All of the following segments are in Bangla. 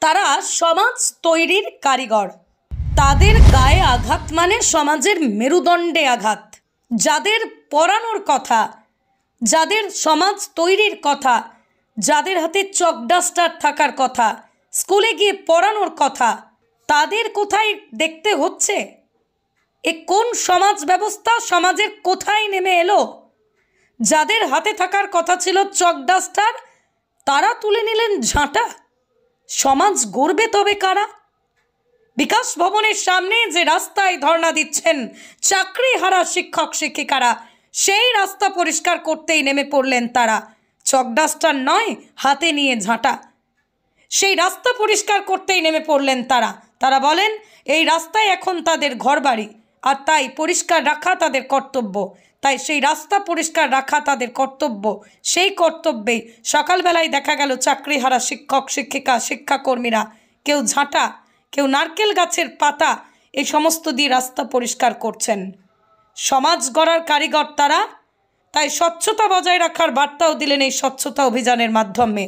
তারা সমাজ তৈরির কারিগর। তাদের গায়ে আঘাত মানে সমাজের মেরুদণ্ডে আঘাত। যাদের পড়ানোর কথা, যাদের সমাজ তৈরির কথা, যাদের হাতে চক ডাস্টার থাকার কথা, স্কুলে গিয়ে পড়ানোর কথা, তাদের কোথায় দেখতে হচ্ছে? এ কোন সমাজ ব্যবস্থা সমাজের কোথায় নেমে এলো? যাদের হাতে থাকার কথা ছিল চক ডাস্টার, তারা তুলে নিলেন ঝাঁটা। সমাজ গড়বে তবে কারা? বিকাশ ভবনের সামনে যে রাস্তায় ধর্ণা দিচ্ছেন চাকরিহারা শিক্ষক শিক্ষিকারা, সেই রাস্তা পরিষ্কার করতেই নেমে পড়লেন তারা। চক ডাস্টার নয়, হাতে নিয়ে ঝাঁটা। সেই রাস্তা পরিষ্কার করতেই নেমে পড়লেন তারা। তারা বলেন এই রাস্তায় এখন তাদের ঘরবাড়ি, আর তাই পরিষ্কার রাখা তাদের কর্তব্য। তাই সেই রাস্তা পরিষ্কার রাখা তাদের কর্তব্য। সেই কর্তব্যেই সকালবেলায় দেখা গেল চাকরিহারা শিক্ষক শিক্ষিকা শিক্ষাকর্মীরা কেউ ঝাঁটা, কেউ নারকেল গাছের পাতা, এই সমস্ত দিয়ে রাস্তা পরিষ্কার করছেন। সমাজ গড়ার কারিগর তারা। তাই স্বচ্ছতা বজায় রাখার বার্তাও দিলেন এই স্বচ্ছতা অভিযানের মাধ্যমে।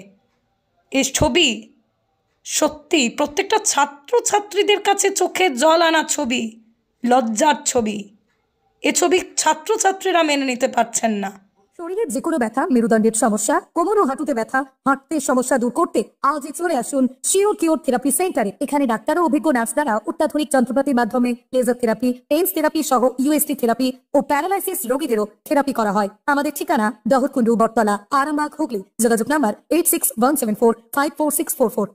এই ছবি সত্যি প্রত্যেকটা ছাত্রছাত্রীদের কাছে চোখে জল আনা ছবি, লজ্জার ছবি। এ ছবি ছাত্রছাত্রীরা মেনে নিতে পারছেন না। শরীরের যে কোনো ব্যথা, মেরুদণ্ডের সমস্যা, কোমর ও হাঁটুতে ব্যথা, হাঁটতে সমস্যা দূর করতে আজই চলে আসুন শিওর কিওর থেরাপি সেন্টারে। এখানে ডাক্তার ও অভিজ্ঞ নার্স দ্বারা অত্যাধুনিক যন্ত্রপাতির মাধ্যমে লেজার থেরাপি, পেইন্স থেরাপি সহ ইউএসটি থেরাপি ও প্যারালাইসিস রোগীদেরও থেরাপি করা হয়। আমাদের ঠিকানা দহরকুন্ডু, বটতলা, আরামবাগ, হুগলি। যোগাযোগ নাম্বার 8617454644।